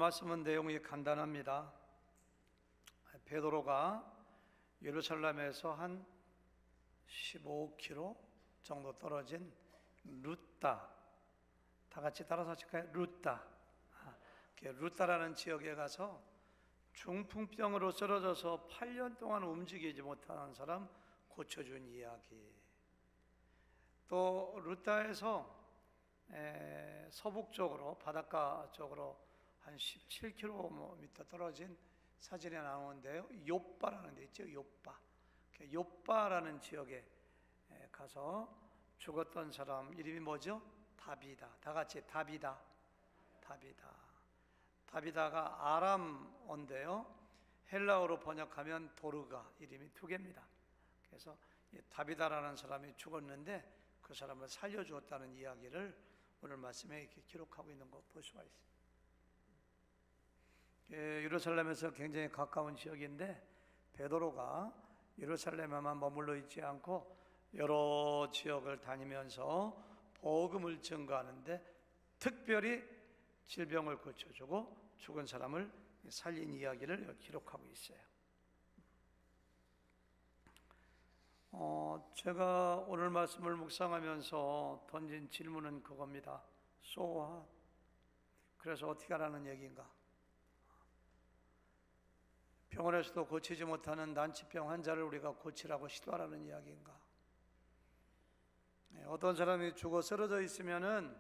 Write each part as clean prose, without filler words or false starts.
말씀은 내용이 간단합니다. 베드로가 예루살렘에서 한 15km 정도 떨어진 루따, 다 같이 따라서 하실까요? 루따라는 지역에 가서 중풍병으로 쓰러져서 8년 동안 움직이지 못하는 사람 고쳐준 이야기. 또 루따에서 서북쪽으로 바닷가 쪽으로 한 17km 떨어진 사진에 나오는데요, 욥바라는 데 있죠. 욥바라는 지역에 가서 죽었던 사람 이름이 뭐죠? 다비다. 다 같이 다비다가 아람어인데요, 헬라어로 번역하면 도르가, 이름이 두 개입니다. 그래서 다비다라는 사람이 죽었는데 그 사람을 살려주었다는 이야기를 오늘 말씀에 이렇게 기록하고 있는 거 볼 수가 있습니다. 예루살렘에서 굉장히 가까운 지역인데 베드로가 예루살렘에만 머물러 있지 않고 여러 지역을 다니면서 복음을 증거하는데 특별히 질병을 고쳐주고 죽은 사람을 살린 이야기를 기록하고 있어요. 제가 오늘 말씀을 묵상하면서 던진 질문은 그겁니다. So what? 그래서 어떻게 하라는 얘기인가? 병원에서도 고치지 못하는 난치병 환자를 우리가 고치라고 시도하라는 이야기인가? 어떤 사람이 죽어 쓰러져 있으면은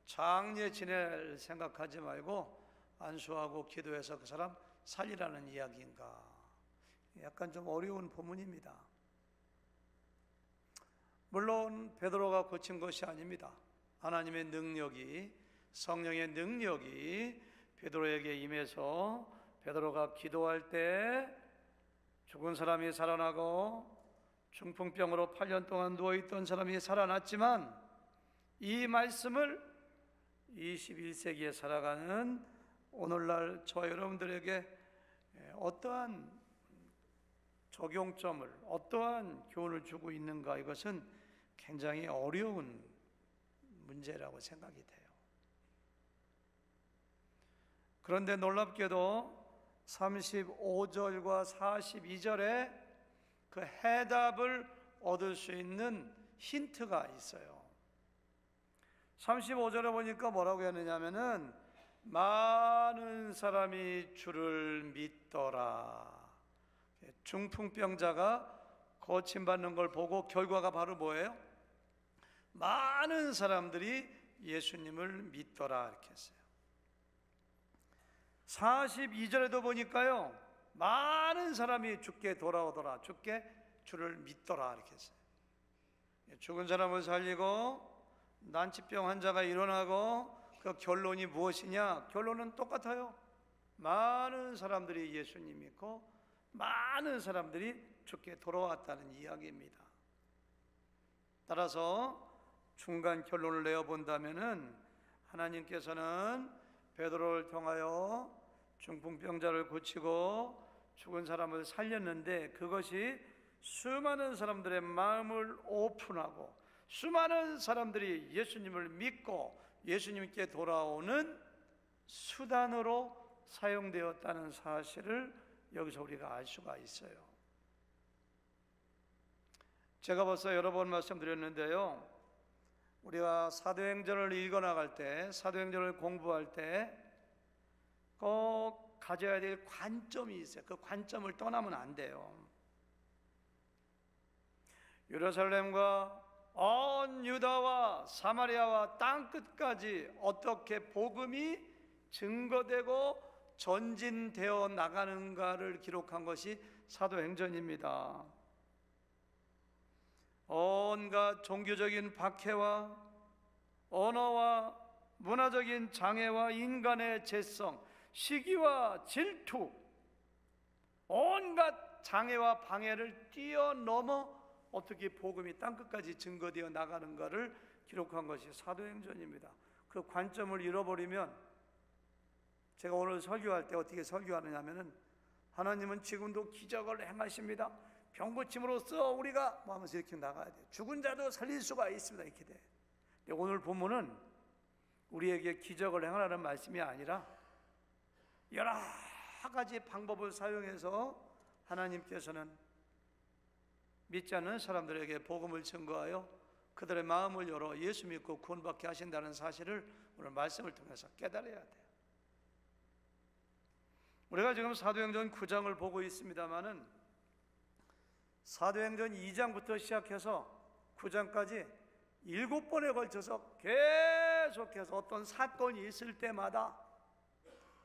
장례 지낼 생각하지 말고 안수하고 기도해서 그 사람 살리라는 이야기인가? 약간 좀 어려운 본문입니다. 물론 베드로가 고친 것이 아닙니다. 하나님의 능력이, 성령의 능력이 베드로에게 임해서 베드로가 기도할 때 죽은 사람이 살아나고 중풍병으로 8년 동안 누워있던 사람이 살아났지만, 이 말씀을 21세기에 살아가는 오늘날 저와 여러분들에게 어떠한 적용점을, 어떠한 교훈을 주고 있는가, 이것은 굉장히 어려운 문제라고 생각이 돼요. 그런데 놀랍게도 35절과 42절에 그 해답을 얻을 수 있는 힌트가 있어요. 35절에 보니까 뭐라고 했느냐면은 많은 사람이 주를 믿더라. 중풍병자가 고침받는 걸 보고 결과가 바로 뭐예요? 많은 사람들이 예수님을 믿더라 이렇게 했어요. 42절에도 보니까요, 많은 사람이 주께 돌아오더라, 주를 믿더라 이렇게 했어요. 죽은 사람을 살리고 난치병 환자가 일어나고 그 결론이 무엇이냐? 결론은 똑같아요. 많은 사람들이 예수님 믿고 많은 사람들이 주께 돌아왔다는 이야기입니다. 따라서 중간 결론을 내어본다면은 하나님께서는 베드로를 통하여 중풍병자를 고치고 죽은 사람을 살렸는데, 그것이 수많은 사람들의 마음을 오픈하고 수많은 사람들이 예수님을 믿고 예수님께 돌아오는 수단으로 사용되었다는 사실을 여기서 우리가 알 수가 있어요. 제가 벌써 여러 번 말씀드렸는데요, 우리가 사도행전을 읽어나갈 때, 사도행전을 공부할 때 꼭 가져야 될 관점이 있어요. 그 관점을 떠나면 안 돼요. 예루살렘과 온 유다와 사마리아와 땅끝까지 어떻게 복음이 증거되고 전진되어 나가는가를 기록한 것이 사도행전입니다. 온갖 종교적인 박해와 언어와 문화적인 장애와 인간의 죄성, 시기와 질투, 온갖 장애와 방해를 뛰어넘어 어떻게 복음이 땅끝까지 증거되어 나가는가를 기록한 것이 사도행전입니다. 그 관점을 잃어버리면, 제가 오늘 설교할 때 어떻게 설교하느냐 하면은, 하나님은 지금도 기적을 행하십니다. 병고침으로써 우리가 뭐 하면서 이렇게 나가야 돼요. 죽은 자도 살릴 수가 있습니다. 이렇게 돼. 근데 오늘 본문은 우리에게 기적을 행하라는 말씀이 아니라 여러 가지 방법을 사용해서 하나님께서는 믿지 않는 사람들에게 복음을 증거하여 그들의 마음을 열어 예수 믿고 구원받게 하신다는 사실을 오늘 말씀을 통해서 깨달아야 돼요. 우리가 지금 사도행전 9장을 보고 있습니다마는 사도행전 2장부터 시작해서 9장까지 7번에 걸쳐서 계속해서 어떤 사건이 있을 때마다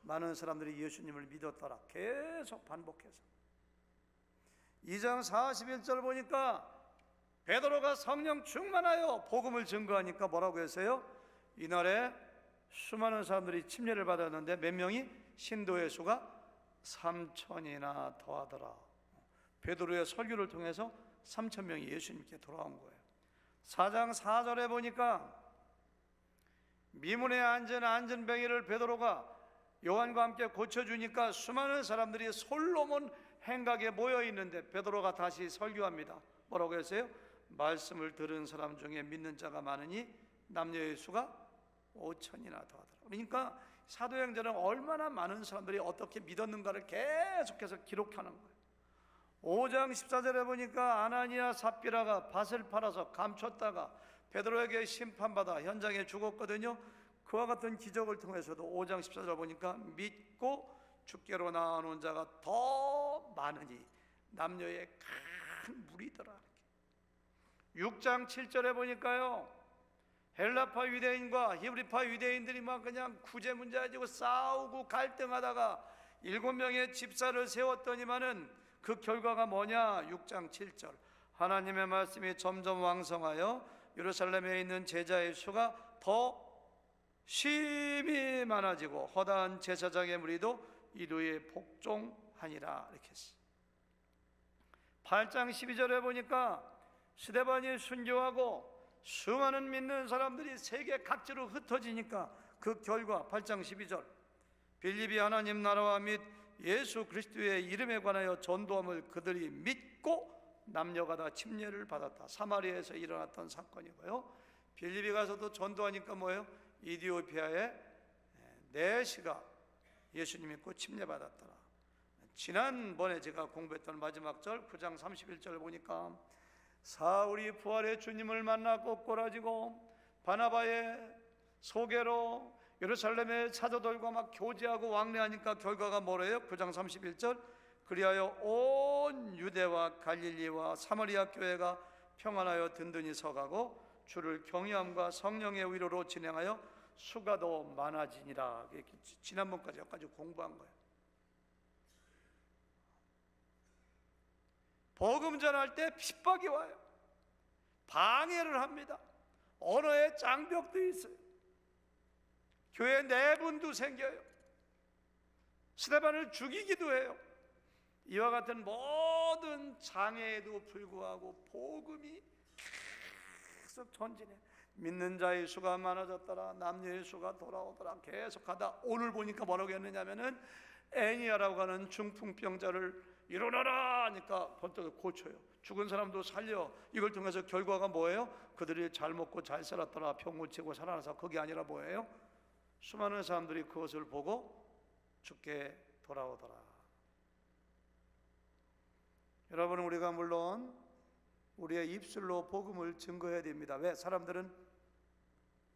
많은 사람들이 예수님을 믿었더라. 계속 반복해서 2장 41절 보니까 베드로가 성령 충만하여 복음을 증거하니까 뭐라고 했어요? 이날에 수많은 사람들이 침례를 받았는데 몇 명이? 신도의 수가 3,000이나 더하더라. 베드로의 설교를 통해서 3,000명이 예수님께 돌아온 거예요. 4장 4절에 보니까 미문에 앉은 안전뱅이를 베드로가 요한과 함께 고쳐주니까 수많은 사람들이 솔로몬 행각에 모여 있는데 베드로가 다시 설교합니다. 뭐라고 했어요? 말씀을 들은 사람 중에 믿는 자가 많으니 남녀의 수가 5,000이나 더하더라. 그러니까 사도행전은 얼마나 많은 사람들이 어떻게 믿었는가를 계속해서 기록하는 거예요. 5장 14절에 보니까 아나니아 삽비라가 밭을 팔아서 감췄다가 베드로에게 심판받아 현장에 죽었거든요. 그와 같은 기적을 통해서도 5장 14절 보니까 믿고 주께로 나아온 자가 더 많으니 남녀의 큰 무리더라. 6장 7절에 보니까요, 헬라파 유대인과 히브리파 유대인들이 막 그냥 구제 문제 가지고 싸우고 갈등하다가 7명의 집사를 세웠더니만은 그 결과가 뭐냐? 6장 7절 하나님의 말씀이 점점 왕성하여 예루살렘에 있는 제자의 수가 더 심히 많아지고 허다한 제사장의 무리도 이도에 복종하니라. 이렇게 했어요. 8장 12절에 보니까 스데반이 순교하고 수많은 믿는 사람들이 세계 각지로 흩어지니까 그 결과 8장 12절 빌립이 하나님 나라와 및 예수 그리스도의 이름에 관하여 전도함을 그들이 믿고 남녀가 다 침례를 받았다. 사마리아에서 일어났던 사건이고요. 빌립이 가서도 전도하니까 뭐예요? 이디오피아의 내시가 예수님 믿고 침례 받았더라. 지난번에 제가 공부했던 마지막 절 9장 31절 보니까 사울이 부활의 주님을 만나고 꼬라지고 바나바의 소개로 예루살렘에 사도들과 막 교제하고 왕래하니까 결과가 뭐래요? 9장 31절 그리하여 온 유대와 갈릴리와 사마리아 교회가 평안하여 든든히 서가고 주를 경외함과 성령의 위로로 진행하여 수가 더 많아지니라. 지난번까지 여기까지 공부한 거예요. 복음 전할 때 핍박이 와요. 방해를 합니다. 언어의 장벽도 있어요. 교회 내분도 생겨요. 스데반을 죽이기도 해요. 이와 같은 모든 장애에도 불구하고 복음이 계속 전진해. 믿는 자의 수가 많아졌더라. 남녀의 수가 돌아오더라. 계속하다 오늘 보니까 뭐라고 했느냐면은 애니아라고 하는 중풍병자를 일어나라 하니까 번쩍 고쳐요. 죽은 사람도 살려. 이걸 통해서 결과가 뭐예요? 그들이 잘 먹고 잘 살았더라. 병 고치고 살아나서. 그게 아니라 뭐예요? 수많은 사람들이 그것을 보고 죽게 돌아오더라. 여러분, 우리가 물론 우리의 입술로 복음을 증거해야 됩니다. 왜? 사람들은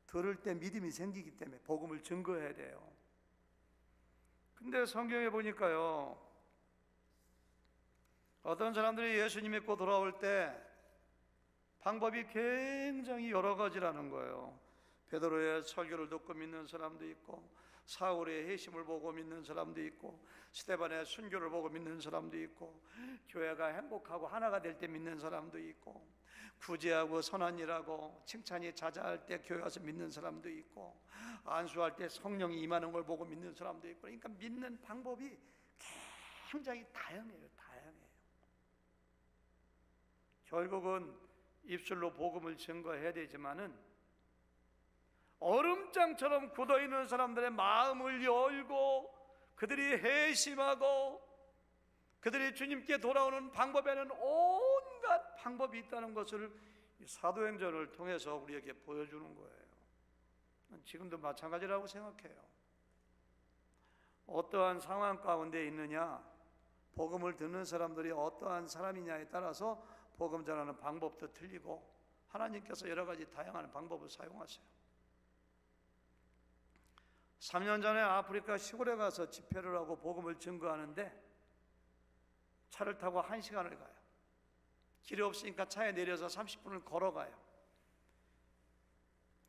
들을 때 믿음이 생기기 때문에 복음을 증거해야 돼요. 근데 성경에 보니까요, 어떤 사람들이 예수님 믿고 돌아올 때 방법이 굉장히 여러 가지라는 거예요. 베드로의 설교를 듣고 믿는 사람도 있고, 사울의 회심을 보고 믿는 사람도 있고, 스데반의 순교를 보고 믿는 사람도 있고, 교회가 행복하고 하나가 될 때 믿는 사람도 있고, 구제하고 선한 일하고 칭찬이 잦아할 때 교회 와서 믿는 사람도 있고, 안수할 때 성령이 임하는 걸 보고 믿는 사람도 있고. 그러니까 믿는 방법이 굉장히 다양해요. 결국은 입술로 복음을 증거해야 되지만은 얼음장처럼 굳어있는 사람들의 마음을 열고 그들이 회심하고 그들이 주님께 돌아오는 방법에는 온갖 방법이 있다는 것을 사도행전을 통해서 우리에게 보여주는 거예요. 지금도 마찬가지라고 생각해요. 어떠한 상황 가운데 있느냐, 복음을 듣는 사람들이 어떠한 사람이냐에 따라서 복음 전하는 방법도 틀리고 하나님께서 여러 가지 다양한 방법을 사용하세요. 3년 전에 아프리카 시골에 가서 집회를 하고 복음을 증거하는데 차를 타고 1시간을 가요. 길이 없으니까 차에 내려서 30분을 걸어가요.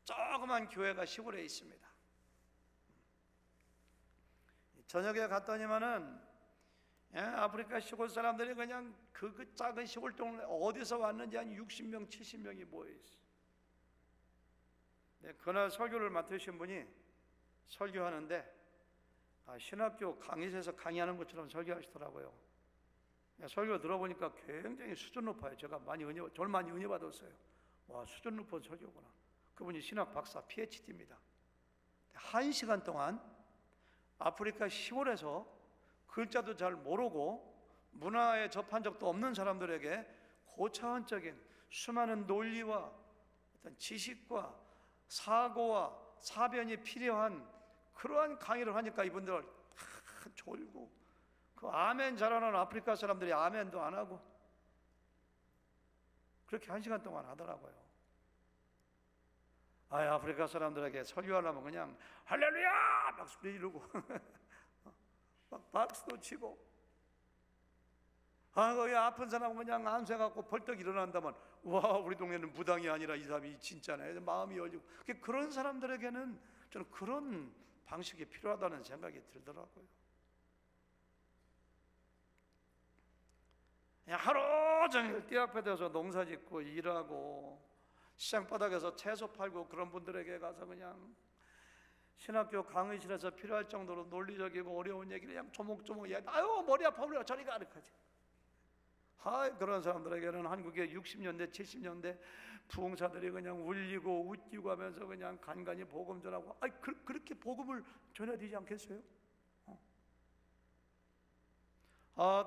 조그만 교회가 시골에 있습니다. 저녁에 갔더니만은 아프리카 시골 사람들이 그냥 그 작은 시골 동네 어디서 왔는지 한 60명, 70명이 모여있어요. 그날 설교를 맡으신 분이 설교하는데 신학교 강의실에서 강의하는 것처럼 설교하시더라고요. 설교 들어보니까 굉장히 수준 높아요. 저를 많이 은혜 받았어요. 와, 수준 높은 설교구나. 그분이 신학 박사 PhD입니다. 1시간 동안 아프리카 시골에서 글자도 잘 모르고 문화에 접한 적도 없는 사람들에게 고차원적인 수많은 논리와 어떤 지식과 사고와 사변이 필요한 그러한 강의를 하니까 이분들 다 졸고, 그 아멘 잘하는 아프리카 사람들이 아멘도 안 하고 그렇게 1시간 동안 하더라고요. 아프리카 사람들에게 설교하려면 그냥 할렐루야 막 소리 지르고 막 박수도 치고, 거기 아픈 사람은 그냥 안수해갖고 벌떡 일어난다면 와, 우리 동네는 무당이 아니라 이 사람이 진짜네, 마음이 열리고. 그런 사람들에게는 저는 그런 방식이 필요하다는 생각이 들더라고요. 그냥 하루 종일 띠 앞에 대서 농사 짓고 일하고 시장 바닥에서 채소 팔고 그런 분들에게 가서 그냥 신학교 강의실에서 필요할 정도로 논리적이고 어려운 얘기를 그냥 조목조목 아유 머리 아파 우리가 저리 가 이렇게 하지. 그런 사람들에게는 한국의 60년대 70년대 부흥사들이 그냥 울리고 웃기고 하면서 그냥 간간히 복음 전하고 그렇게 복음을 전해야 되지 않겠어요?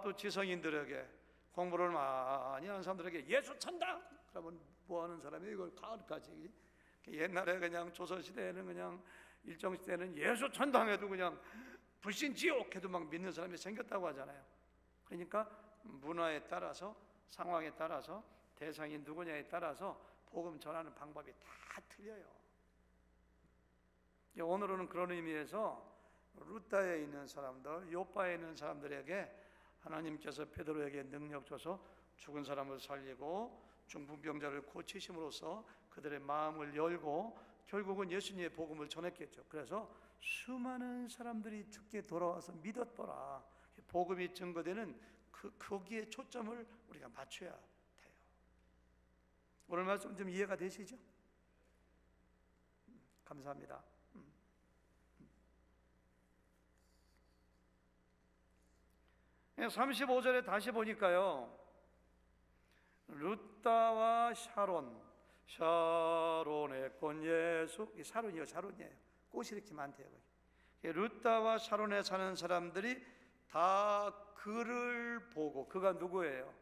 또 지성인들에게 공부를 많이 하는 사람들에게 예수 천당 그러면 뭐하는 사람이 이걸 가을까지. 옛날에 그냥 조선시대에는 그냥 일정시대에는 예수 천당해도 그냥 불신 지옥 해도 막 믿는 사람이 생겼다고 하잖아요. 그러니까 문화에 따라서 상황에 따라서 대상이 누구냐에 따라서 복음 전하는 방법이 다 틀려요. 오늘은 그런 의미에서 루다에 있는 사람들, 요빠에 있는 사람들에게 하나님께서 베드로에게 능력 줘서 죽은 사람을 살리고 중풍병자를 고치심으로써 그들의 마음을 열고 결국은 예수님의 복음을 전했겠죠. 그래서 수많은 사람들이 주께 돌아와서 믿었더라. 복음이 증거되는 거기에 초점을 우리가 맞춰야 돼요. 오늘 말씀 좀 이해가 되시죠? 감사합니다. 35절에 다시 보니까요, 루다와 샤론의 꽃 예수, 샤론이에요. 꽃이 이렇게 많대요. 루다와 샤론에 사는 사람들이 다 그를 보고, 그가 누구예요?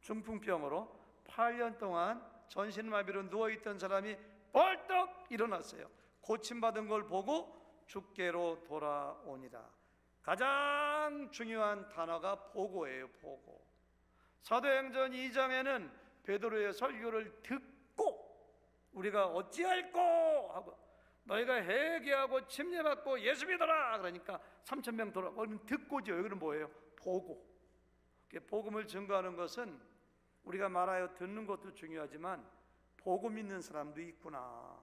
중풍병으로 8년 동안 전신마비로 누워있던 사람이 벌떡 일어났어요. 고침받은 걸 보고 주께로 돌아오니라. 가장 중요한 단어가 보고예요. 보고. 사도행전 2장에는 베드로의 설교를 듣고 우리가 어찌할꼬 하고 너희가 회개하고 침례받고 예수 믿어라 그러니까 3,000명 돌아오면 듣고죠. 여기는 뭐예요? 보고. 복음을 증거하는 것은 우리가 말하여 듣는 것도 중요하지만 복음 있는 사람도 있구나.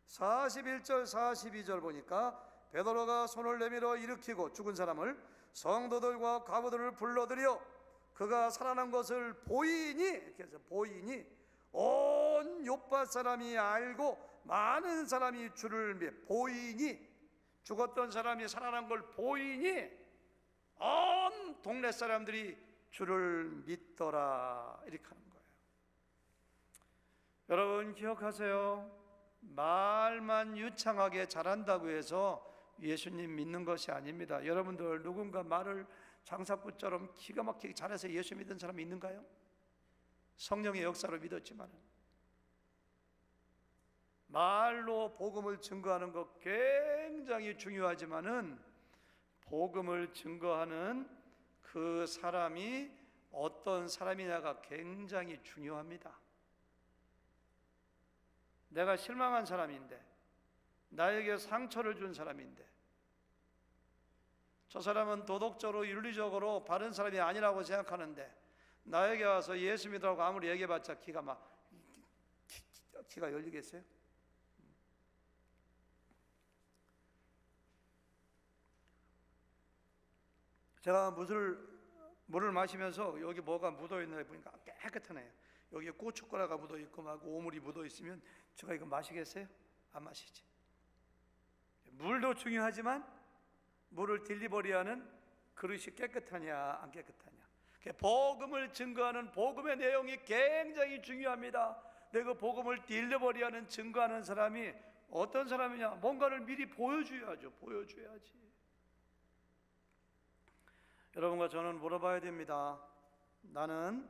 41절 42절 보니까 베드로가 손을 내밀어 일으키고 죽은 사람을 성도들과 과부들을 불러들여 그가 살아난 것을 보이니, 이렇게 해서 보이니 온 요파 사람이 알고 많은 사람이 주를 보이니, 죽었던 사람이 살아난 걸 보이니 온 동네 사람들이 주를 믿더라. 이렇게 하는 거예요. 여러분 기억하세요. 말만 유창하게 잘한다고 해서 예수님 믿는 것이 아닙니다. 여러분들 누군가 말을 장사꾼처럼 기가 막히게 잘해서 예수 믿은 사람이 있는가요? 성령의 역사로 믿었지만 말로 복음을 증거하는 것 굉장히 중요하지만은 복음을 증거하는 그 사람이 어떤 사람이냐가 굉장히 중요합니다. 내가 실망한 사람인데, 나에게 상처를 준 사람인데, 저 사람은 도덕적으로 윤리적으로 바른 사람이 아니라고 생각하는데 나에게 와서 예수 믿으라고 아무리 얘기해봤자 귀가 열리겠어요? 제가 물을 마시면서 여기 뭐가 묻어있나 보니까 깨끗하네요. 여기에 고춧가루가 묻어있고 막 오물이 묻어있으면 제가 이거 마시겠어요? 안 마시지. 물도 중요하지만 물을 딜리버리하는 그릇이 깨끗하냐 안 깨끗하냐, 복음을 증거하는 복음의 내용이 굉장히 중요합니다. 내가 복음을 딜리버리하는 증거하는 사람이 어떤 사람이냐, 뭔가를 미리 보여줘야죠. 보여줘야지. 여러분과 저는 물어봐야 됩니다. 나는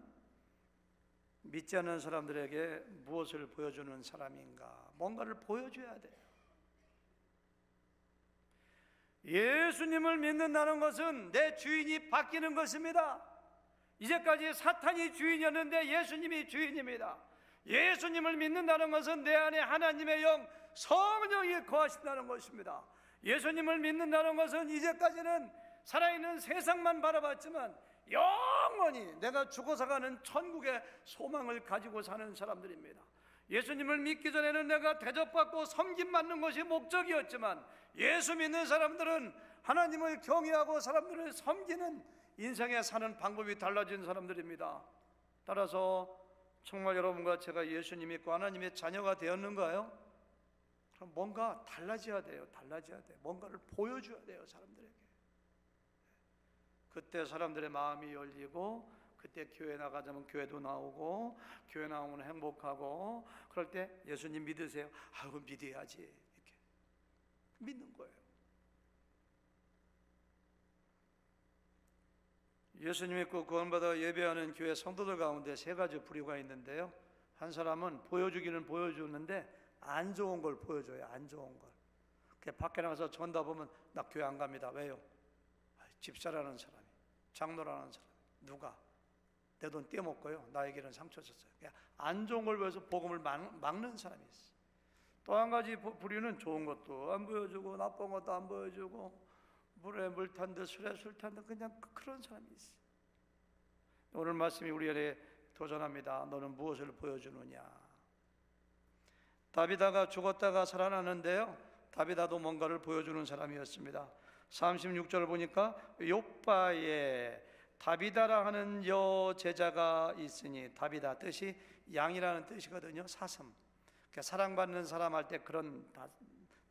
믿지 않는 사람들에게 무엇을 보여주는 사람인가? 뭔가를 보여줘야 돼요. 예수님을 믿는다는 것은 내 주인이 바뀌는 것입니다. 이제까지 사탄이 주인이었는데 예수님이 주인입니다. 예수님을 믿는다는 것은 내 안에 하나님의 영 성령이 거하신다는 것입니다. 예수님을 믿는다는 것은 이제까지는 살아있는 세상만 바라봤지만 영원히 내가 죽어서 가는 천국의 소망을 가지고 사는 사람들입니다. 예수님을 믿기 전에는 내가 대접받고 섬김받는 것이 목적이었지만 예수 믿는 사람들은 하나님을 경외하고 사람들을 섬기는 인생에 사는 방법이 달라진 사람들입니다. 따라서 정말 여러분과 제가 예수님 믿고 하나님의 자녀가 되었는가요? 그럼 뭔가 달라져야 돼요. 달라져야 돼요. 뭔가를 보여줘야 돼요, 사람들에게. 그때 사람들의 마음이 열리고, 그때 교회 나가자면 교회도 나오고, 교회 나오면 행복하고, 그럴 때 예수님 믿으세요? 아이고 믿어야지, 이렇게 믿는 거예요. 예수님 믿고 구원받아 예배하는 교회 성도들 가운데 세 가지 부류가 있는데요, 한 사람은 보여주기는 보여주는데 안 좋은 걸 보여줘요. 안 좋은 걸. 밖에 나가서 전다 보면 나 교회 안 갑니다. 왜요? 집사라는 사람이, 장로라는 사람이, 누가 내 돈 떼먹고요, 나에게는 상처 줬어요. 안 좋은 걸 보여서 복음을 막는 사람이 있어요. 또 한 가지 부류는 좋은 것도 안 보여주고 나쁜 것도 안 보여주고 물에 물 탄 듯 술에 술 탄 듯 그냥 그런 사람이 있어요. 오늘 말씀이 우리에게 도전합니다. 너는 무엇을 보여주느냐? 다비다가 죽었다가 살아났는데요, 다비다도 뭔가를 보여주는 사람이었습니다. 36절을 보니까 욥바에 다비다라 하는 여제자가 있으니, 다비다 뜻이 양이라는 뜻이거든요. 사슴, 사랑받는 사람 할 때 그런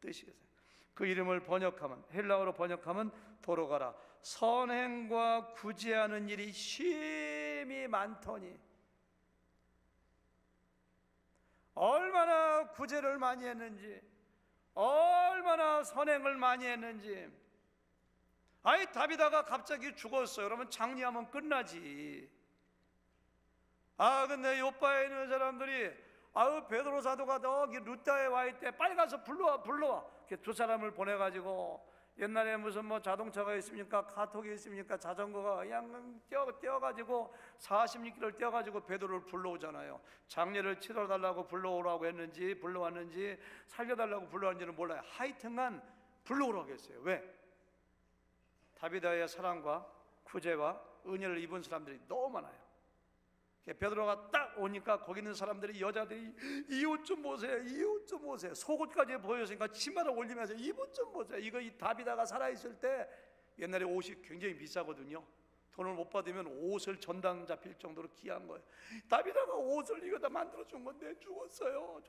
뜻이겠어요. 그 이름을 번역하면, 헬라어로 번역하면 도로가라. 선행과 구제하는 일이 쉼이 많더니, 얼마나 구제를 많이 했는지, 얼마나 선행을 많이 했는지. 아이 다비다가 갑자기 죽었어요. 그러면 장례하면 끝나지. 근데 욥바에 있는 사람들이 베드로 사도가 저기 루다에 와 있대, 빨리 가서 불러와. 이렇게 두 사람을 보내가지고, 옛날에 무슨 자동차가 있습니까? 카톡이 있습니까? 자전거가 그냥 떼어가지고 46km를 떼어가지고 베드로를 불러오잖아요. 장례를 치러달라고 불러오라고 했는지 불러왔는지 살려달라고 불러왔는지는 몰라요. 하여튼간 불러오라고 했어요. 왜? 다비다의 사랑과 구제와 은혜를 입은 사람들이 너무 많아요. 베드로가 딱 오니까 거기 있는 사람들이, 여자들이 이 옷 좀 보세요, 이 옷 좀 보세요. 속옷까지 보여주니까 치마를 올리면서 이 옷 좀 보세요. 이거 이 다비다가 살아있을 때, 옛날에 옷이 굉장히 비싸거든요. 돈을 못 받으면 옷을 전당 잡힐 정도로 귀한 거예요. 다비다가 옷을 이거 다 만들어준 건데 죽었어요.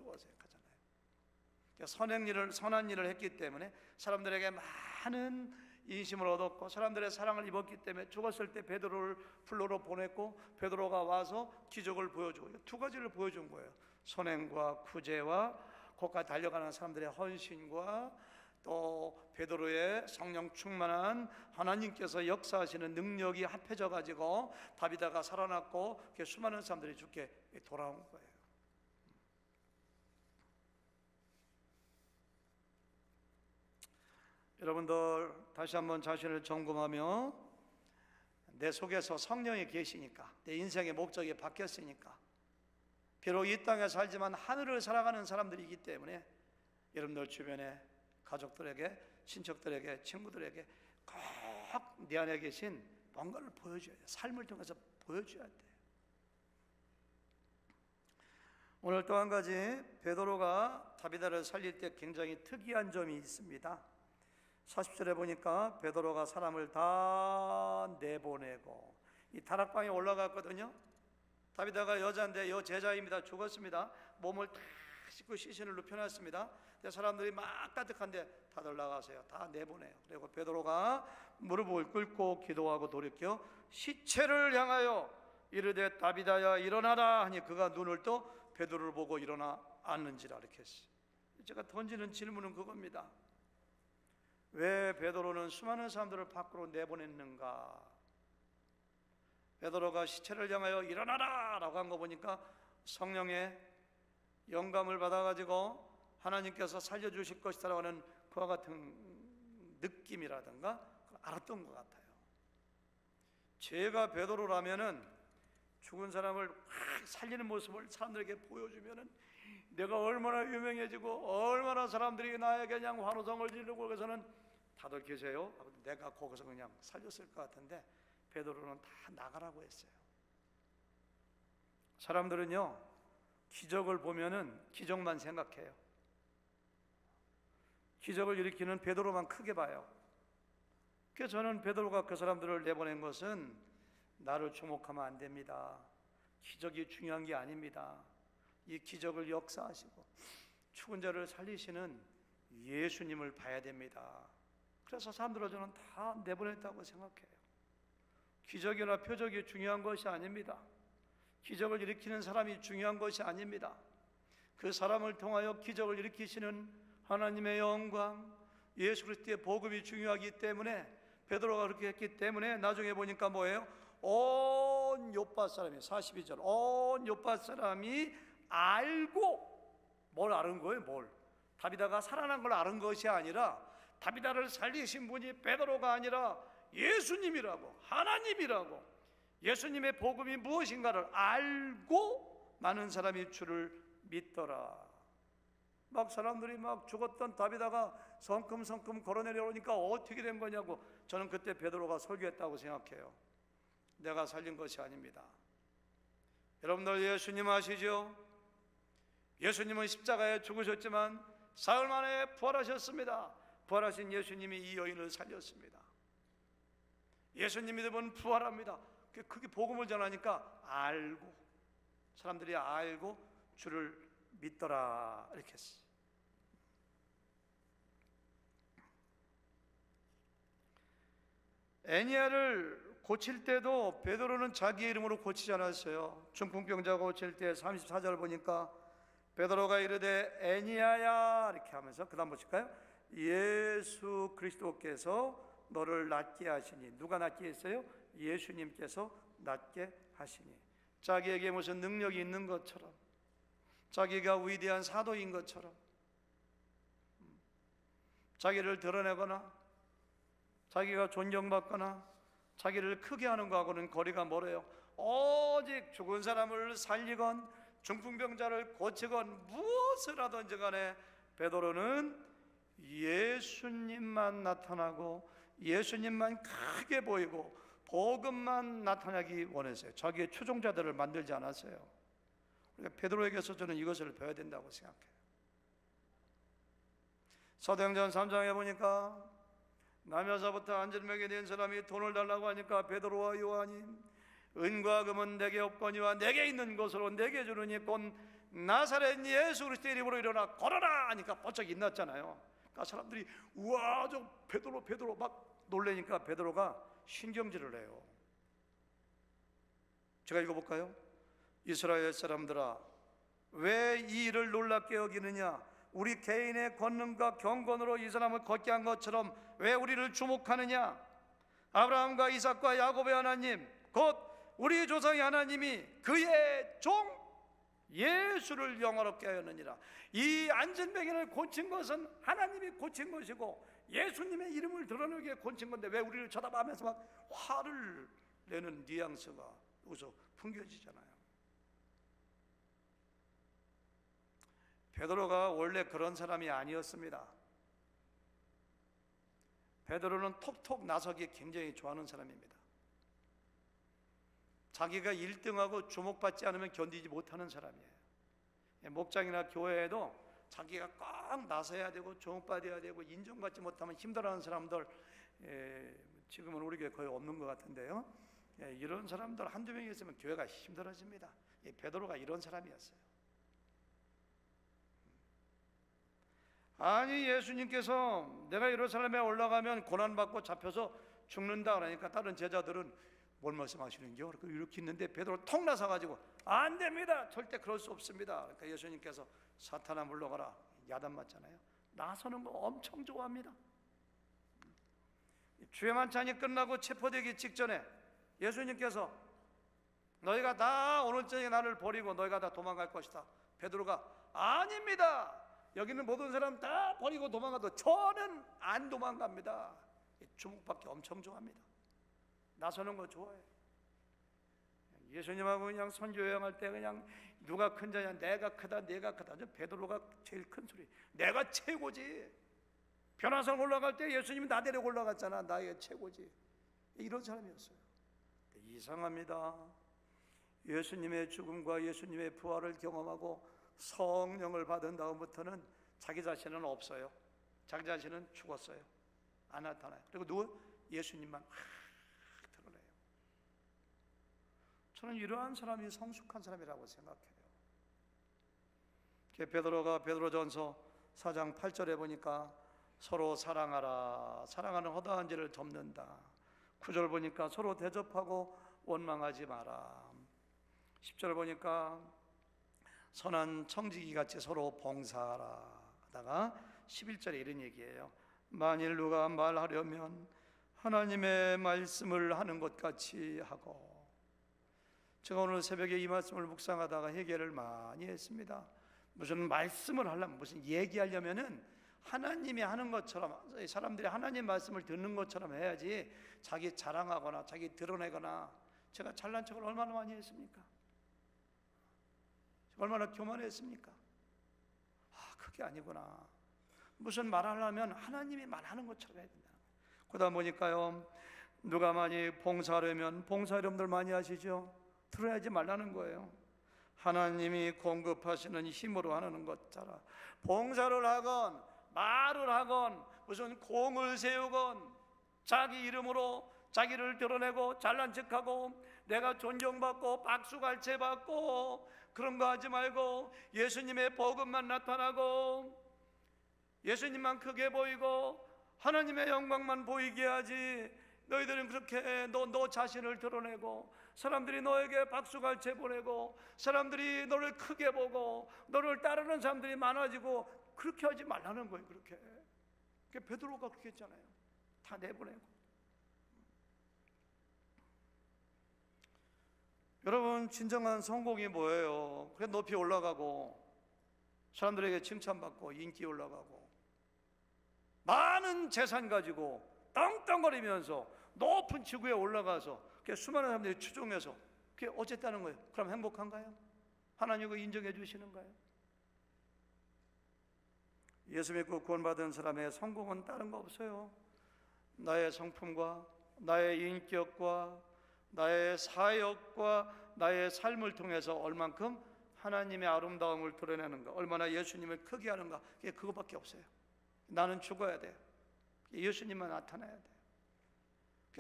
가잖아요. 선한 일을 했기 때문에 사람들에게 많은 인심을 얻었고 사람들의 사랑을 입었기 때문에 죽었을 때 베드로를 불러로 보냈고, 베드로가 와서 기적을 보여주고 두 가지를 보여준 거예요. 선행과 구제와 거기까지 달려가는 사람들의 헌신과 또 베드로의 성령 충만한 하나님께서 역사하시는 능력이 합해져 가지고 다비다가 살아났고 수많은 사람들이 죽게 돌아온 거예요. 여러분들 다시 한번 자신을 점검하며 내 속에서 성령이 계시니까, 내 인생의 목적이 바뀌었으니까, 비록 이 땅에 살지만 하늘을 살아가는 사람들이기 때문에 여러분들 주변에 가족들에게, 친척들에게, 친구들에게 꼭 내 안에 계신 뭔가를 보여줘야 돼요. 삶을 통해서 보여줘야 돼요. 오늘 또 한 가지, 베드로가 다비다를 살릴 때 굉장히 특이한 점이 있습니다. 40절에 보니까 베드로가 사람을 다 내보내고, 이 다락방에 올라갔거든요. 다비다가 여자인데 여제자입니다. 죽었습니다. 몸을 다 씻고 시신을 눕혀놨습니다. 사람들이 막 가득한데 다들 나가세요. 다 내보내요. 그리고 베드로가 무릎을 꿇고 기도하고 돌이켜 시체를 향하여 이르되 다비다야 일어나라 하니 그가 눈을 떠 베드로를 보고 일어나 앉는지라 이렇게 했어요. 제가 던지는 질문은 그겁니다. 왜 베드로는 수많은 사람들을 밖으로 내보냈는가? 베드로가 시체를 향하여 일어나라 라고 한 거 보니까 성령의 영감을 받아가지고 하나님께서 살려주실 것이다 라고 하는 그와 같은 느낌이라든가 알았던 것 같아요. 제가 베드로라면은 죽은 사람을 확 살리는 모습을 사람들에게 보여주면은 내가 얼마나 유명해지고 얼마나 사람들이 나에게 그냥 환호성을 지르고, 그래서는 다들 계세요? 내가 거기서 그냥 살렸을 것 같은데 베드로는 다 나가라고 했어요. 사람들은요, 기적을 보면은 기적만 생각해요. 기적을 일으키는 베드로만 크게 봐요. 그래서 저는 베드로가 그 사람들을 내보낸 것은 나를 주목하면 안 됩니다. 기적이 중요한 게 아닙니다. 이 기적을 역사하시고 죽은 자를 살리시는 예수님을 봐야 됩니다. 그래서 사람들을 저는 다 내보냈다고 생각해요. 기적이나 표적이 중요한 것이 아닙니다. 기적을 일으키는 사람이 중요한 것이 아닙니다. 그 사람을 통하여 기적을 일으키시는 하나님의 영광, 예수 그리스도의 복음이 중요하기 때문에, 베드로가 그렇게 했기 때문에 나중에 보니까 뭐예요? 온 요파 사람이, 42절, 온 요파 사람이 알고, 뭘 아는 거예요? 뭘? 다비다가 살아난 걸 아는 것이 아니라 다비다를 살리신 분이 베드로가 아니라 예수님이라고, 하나님이라고, 예수님의 복음이 무엇인가를 알고 많은 사람이 주를 믿더라. 막 사람들이 막 죽었던 다비다가 성큼성큼 걸어내려오니까 어떻게 된 거냐고, 저는 그때 베드로가 설교했다고 생각해요. 내가 살린 것이 아닙니다. 여러분들 예수님 아시죠? 예수님은 십자가에 죽으셨지만 사흘 만에 부활하셨습니다. 부활하신 예수님이 이 여인을 살렸습니다. 예수님 믿으면 부활합니다. 그게 복음을 전하니까 알고, 사람들이 알고 주를 믿더라 이렇게 했어요. 애니야를 고칠 때도 베드로는 자기 이름으로 고치지 않았어요. 중풍병자 고칠 때 34절 보니까 베드로가 이르되 애니야야 이렇게 하면서 그 다음 보실까요? 예수 그리스도께서 너를 낫게 하시니. 누가 낫게 했어요? 예수님께서 낫게 하시니. 자기에게 무슨 능력이 있는 것처럼, 자기가 위대한 사도인 것처럼 자기를 드러내거나 자기가 존경받거나 자기를 크게 하는 것하고는 거리가 멀어요. 오직 죽은 사람을 살리건 중풍병자를 고치건 무엇을 하든지 간에 베드로는 예수님만 나타나고 예수님만 크게 보이고 복음만 나타나기 원했어요. 자기의 추종자들을 만들지 않았어요. 그러니까 베드로에게서 저는 이것을 배워야 된다고 생각해요. 사도행전 3장에 보니까 남여사부터 안전병이 된 사람이 돈을 달라고 하니까 베드로와 요한이 은과 금은 내게 없거니와 내게 있는 것으로 내게 주느니 곧 나사렛 예수 그리스도의 이름으로 일어나 걸어라 하니까 번쩍 일어났잖아요. 그러니까 사람들이 우와 저 베드로 막 놀래니까 베드로가 신경질을 해요. 제가 읽어볼까요? 이스라엘 사람들아 왜 이 일을 놀랍게 여기느냐? 우리 개인의 권능과 경건으로 이 사람을 걷게 한 것처럼 왜 우리를 주목하느냐? 아브라함과 이삭과 야곱의 하나님 곧 우리 조상의 하나님이 그의 종 예수를 영화롭게 하였느니라. 이 안전병인을 고친 것은 하나님이 고친 것이고 예수님의 이름을 드러내게 곤친 건데 왜 우리를 쳐다보면서 막 화를 내는 뉘앙스가 여기서 풍겨지잖아요. 베드로가 원래 그런 사람이 아니었습니다. 베드로는 톡톡 나서기 굉장히 좋아하는 사람입니다. 자기가 1등하고 주목받지 않으면 견디지 못하는 사람이에요. 목장이나 교회에도 자기가 꼭 나서야 되고 주목받아야 되고 인정받지 못하면 힘들어하는 사람들, 지금은 우리 교회 거의 없는 것 같은데요. 이런 사람들 한두 명이 있으면 교회가 힘들어집니다. 베드로가 이런 사람이었어요. 아니, 예수님께서 내가 예루살렘에 올라가면 고난받고 잡혀서 죽는다 그러니까 다른 제자들은 뭘 말씀하시는겨? 이렇게 있는데 베드로 통 나서가지고 안 됩니다, 절대 그럴 수 없습니다. 그러니까 예수님께서 사탄아 물러가라, 야단 맞잖아요. 나서는 거 엄청 좋아합니다. 주의 만찬이 끝나고 체포되기 직전에 예수님께서 너희가 다 오늘 저녁에 나를 버리고 너희가 다 도망갈 것이다. 베드로가 아닙니다, 여기는 모든 사람 다 버리고 도망가도 저는 안 도망갑니다. 주목받기 엄청 좋아합니다. 나서는 거 좋아해요. 예수님하고 그냥 선교 여행할 때 그냥 누가 큰 자냐, 내가 크다, 내가 크다. 베드로가 제일 큰 소리, 내가 최고지. 변화산 올라갈 때 예수님이 나 데리고 올라갔잖아, 나의 최고지. 이런 사람이었어요. 이상합니다. 예수님의 죽음과 예수님의 부활을 경험하고 성령을 받은 다음부터는 자기 자신은 없어요. 자기 자신은 죽었어요. 안 나타나요. 그리고 누구? 예수님만 드러내요. 저는 이러한 사람이 성숙한 사람이라고 생각해요. 베드로가 베드로전서 4장 8절에 보니까 서로 사랑하라, 사랑하는 허다한 죄를 덮는다. 9절 보니까 서로 대접하고 원망하지 마라. 10절 보니까 선한 청지기 같이 서로 봉사하라 하다가 11절에 이런 얘기예요. 만일 누가 말하려면 하나님의 말씀을 하는 것 같이 하고. 제가 오늘 새벽에 이 말씀을 묵상하다가 해결을 많이 했습니다. 무슨 말씀을 하려면, 무슨 얘기하려면은 하나님이 하는 것처럼, 사람들이 하나님 말씀을 듣는 것처럼 해야지 자기 자랑하거나 자기 드러내거나. 제가 잘난 척을 얼마나 많이 했습니까? 얼마나 교만했습니까? 그게 아니구나. 무슨 말하려면 하나님이 말하는 것처럼 해야 된다. 그러다 보니까요, 누가 많이 봉사하려면 봉사 여러분들 많이 하시죠? 들어야지 말라는 거예요. 하나님이 공급하시는 힘으로 하는 것처럼 봉사를 하건 말을 하건 무슨 공을 세우건 자기 이름으로 자기를 드러내고 잘난 척하고 내가 존경받고 박수갈채 받고 그런 거 하지 말고 예수님의 복음만 나타나고 예수님만 크게 보이고 하나님의 영광만 보이게 하지. 너희들은 그렇게 너 자신을 드러내고 사람들이 너에게 박수갈채 보내고 사람들이 너를 크게 보고 너를 따르는 사람들이 많아지고 그렇게 하지 말라는 거예요. 그렇게 베드로가 그렇게 했잖아요. 다 내보내고. 여러분, 진정한 성공이 뭐예요? 그냥 높이 올라가고 사람들에게 칭찬받고 인기 올라가고 많은 재산 가지고 떵떵거리면서 높은 지구에 올라가서 수많은 사람들이 추종해서 그게 어쨌다는 거예요. 그럼 행복한가요? 하나님 그거 인정해 주시는가요? 예수 믿고 구원받은 사람의 성공은 다른 거 없어요. 나의 성품과 나의 인격과 나의 사역과 나의 삶을 통해서 얼만큼 하나님의 아름다움을 드러내는가, 얼마나 예수님을 크게 하는가, 그거밖에 없어요. 나는 죽어야 돼요. 예수님만 나타나야 돼요.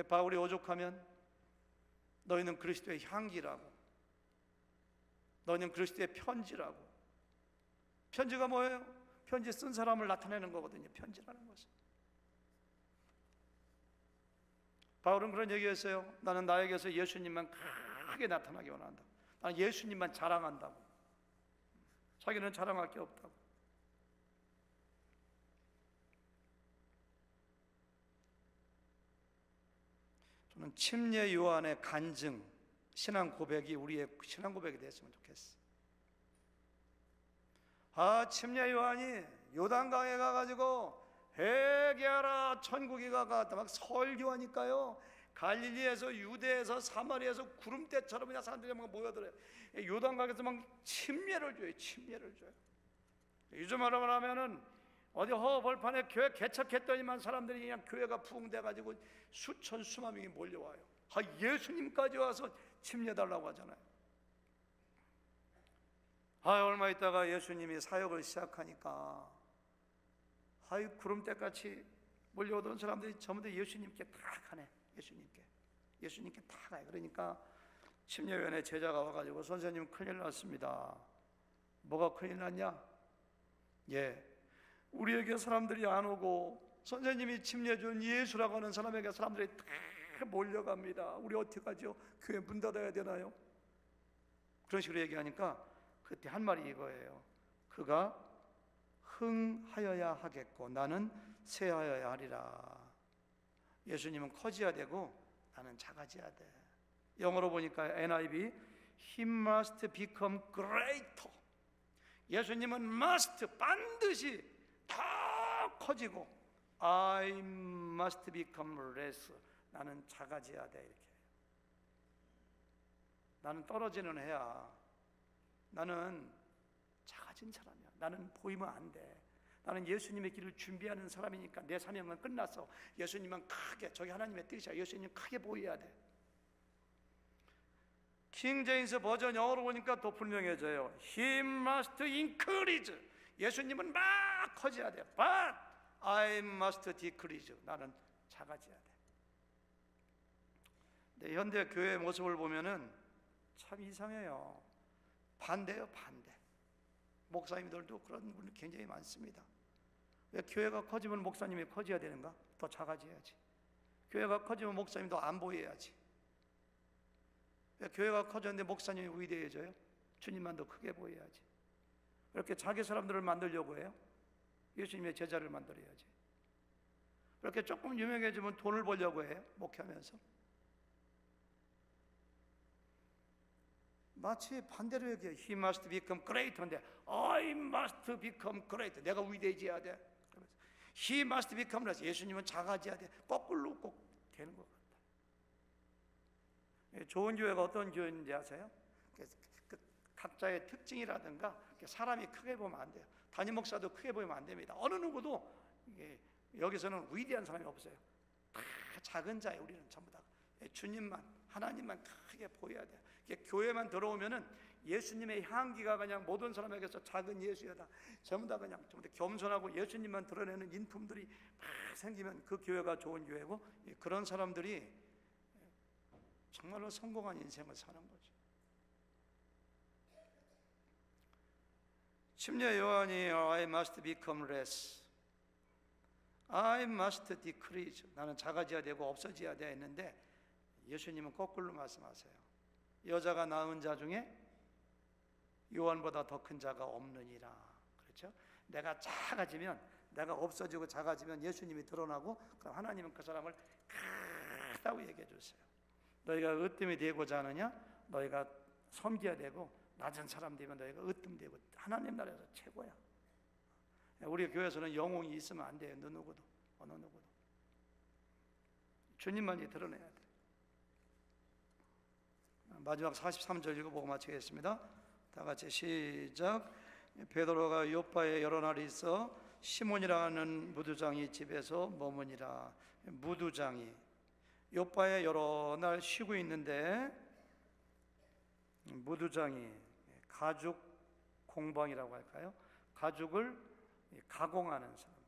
바울이 오죽하면 너희는 그리스도의 향기라고, 너희는 그리스도의 편지라고. 편지가 뭐예요? 편지 쓴 사람을 나타내는 거거든요. 편지라는 것은. 바울은 그런 얘기했어요. 나는 나에게서 예수님만 크게 나타나기 원한다. 나는 예수님만 자랑한다고. 자기는 자랑할 게 없다고. 저는 침례 요한의 간증, 신앙 고백이 우리의 신앙 고백이 됐으면 좋겠어. 침례 요한이 요단강에 가가지고 회개하라 천국이 가까웠다 막 설교하니까요, 갈릴리에서 유대에서 사마리아에서 구름대처럼 그냥 사람들이 막 모여들어요. 요단강에서 막 침례를 줘요. 침례를 줘요. 요즘 말하면은 어디 허벌판에 교회 개척했더니만 사람들이 그냥 교회가 부흥돼가지고 수천 수만 명이 몰려와요. 예수님까지 와서 침례 달라고 하잖아요. 얼마 있다가 예수님이 사역을 시작하니까 구름대같이 몰려오던 사람들이 전부 다 예수님께 다 가네. 예수님께 다 가요. 그러니까 침례위원회 제자가 와가지고 선생님 큰일 났습니다. 뭐가 큰일 났냐? 우리에게 사람들이 안 오고 선생님이 침례 준 예수라고 하는 사람에게 사람들이 다 몰려갑니다. 우리 어떻게 하죠? 교회 문 닫아야 되나요? 그런 식으로 얘기하니까 그때 한 말이 이거예요. 그가 흥하여야 하겠고 나는 쇠하여야 하리라. 예수님은 커져야 되고 나는 작아져야 돼. 영어로 보니까 NIV He must become greater. 예수님은 must 반드시 더 커지고 I must become less. 나는 작아져야 돼. 이렇게. 나는 떨어지는 애야. 나는 작아진 사람이야. 나는 보이면 안 돼. 나는 예수님의 길을 준비하는 사람이니까 내 사명은 끝났어. 예수님은 크게, 저기 하나님의 뜻이야. 예수님 크게 보여야 돼. 킹 제임스 버전 영어로 보니까 더 분명해져요. He must increase. 예수님은 막 커져야 돼. But I must decrease. 나는 작아져야 돼. 근데 현대 교회 모습을 보면은 참 이상해요. 반대요, 반대. 목사님들도 그런 분이 굉장히 많습니다. 왜 교회가 커지면 목사님이 커져야 되는가? 더 작아져야지. 교회가 커지면 목사님도 안 보여야지. 왜 교회가 커졌는데 목사님이 위대해져요? 주님만 더 크게 보여야지. 그렇게 자기 사람들을 만들려고 해요? 예수님의 제자를 만들어야지. 그렇게 조금 유명해지면 돈을 벌려고 해요? 목회하면서? 마치 반대로 얘기해요. He must become greater인데 I must become great. 내가 위대해져야 돼. He must become less. 예수님은 작아져야 돼. 거꾸로 꼭 되는 것 같아요. 좋은 교회가 어떤 교회인지 아세요? 각자의 특징이라든가 사람이 크게 보면 안 돼요. 담임 목사도 크게 보이면 안 됩니다. 어느 누구도 여기서는 위대한 사람이 없어요. 다 작은 자예요. 우리는 전부 다 주님만, 하나님만 크게 보여야 돼요. 교회만 들어오면은 예수님의 향기가 그냥 모든 사람에게서 작은 예수여다. 전부 다 그냥 겸손하고 예수님만 드러내는 인품들이 막 생기면 그 교회가 좋은 교회고, 그런 사람들이 정말로 성공한 인생을 사는 거죠. 침례 요한이 I must become less, I must decrease. 나는 작아져야 되고 없어져야 돼 했는데 예수님은 거꾸로 말씀하세요. 여자가 낳은 자 중에 요한보다 더 큰 자가 없느니라. 그렇죠? 내가 작아지면, 내가 없어지고 작아지면 예수님이 드러나고, 그럼 하나님은 그 사람을 크다고 얘기해 주세요. 너희가 으뜸이 되고자 하느냐? 너희가 섬겨야 되고, 낮은 사람 되면 너희가 으뜸되고 하나님 나라에서 최고야. 우리 교회에서는 영웅이 있으면 안 돼요. 어느 누구도 주님만이 드러내야 돼. 마지막 43절 읽어보고 마치겠습니다. 다 같이 시작. 베드로가 요파에 여러 날이 있어 시몬이라는 무두장이 집에서 머무니라. 무두장이 요파에 여러 날 쉬고 있는데, 무두장이 가죽 공방이라고 할까요? 가죽을 가공하는 사람.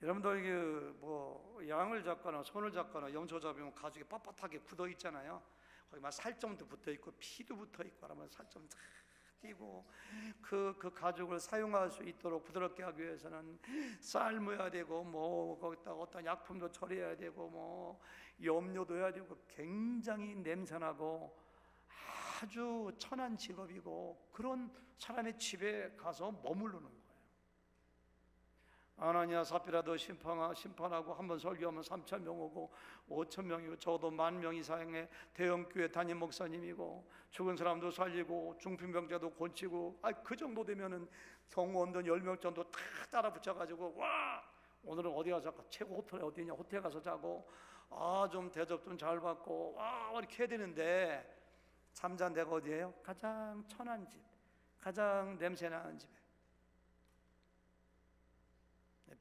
여러분들 이게 뭐 양을 잡거나 손을 잡거나 염소 잡으면 가죽이 빳빳하게 굳어 있잖아요. 거기 막 살점도 붙어 있고 피도 붙어 있고 하면 살점 쫙 띄고, 그 가죽을 사용할 수 있도록 부드럽게 하기 위해서는 삶아야 되고, 뭐 거기다가 어떤 약품도 처리해야 되고, 뭐 염료도 해야 되고, 굉장히 냄새나고 아주 천한 직업이고, 그런 사람의 집에 가서 머무르는 거예요. 아나니아 삽비라도 심판하고 한번 설교하면 3,000명 오고 5,000명이고 적어도 10,000명 이상의 대형교회 담임 목사님이고 죽은 사람도 살리고 중풍병자도 고치고 그 정도 되면은 경호원들 10명 정도 다 따라 붙여가지고 와 오늘은 어디 가서 최고 호텔 어디냐 호텔 가서 자고 좀 대접 좀 잘 받고 이렇게 해야 되는데 잠잔 데가 어디예요? 가장 천한 집, 가장 냄새나는 집에.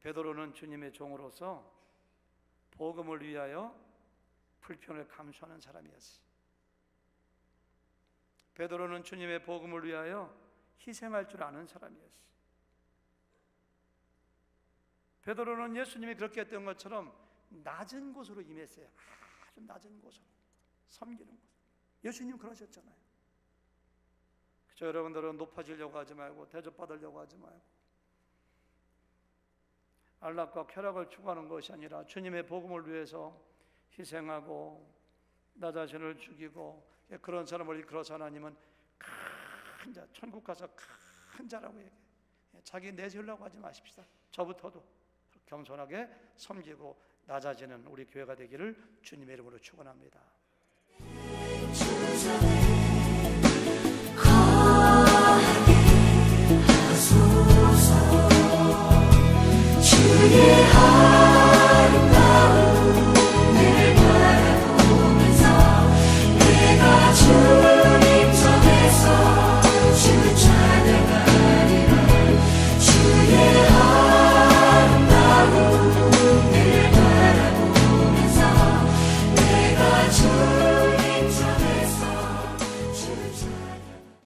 베드로는 주님의 종으로서 복음을 위하여 불평을 감수하는 사람이었어요. 베드로는 주님의 복음을 위하여 희생할 줄 아는 사람이었어요. 베드로는 예수님이 그렇게 했던 것처럼 낮은 곳으로 임했어요. 아주 낮은 곳으로 섬기는 곳. 예수님 그러셨잖아요. 그저 여러분들은 높아지려고 하지 말고 대접받으려고 하지 말고 안락과 쾌락을 추구하는 것이 아니라 주님의 복음을 위해서 희생하고 나 자신을 죽이고 그런 사람을 이끌어서 하나님은 큰 자, 천국 가서 큰 자라고 얘기해요. 자기 내세우려고 하지 마십시다. 저부터도 겸손하게 섬기고 낮아지는 우리 교회가 되기를 주님의 이름으로 축원합니다.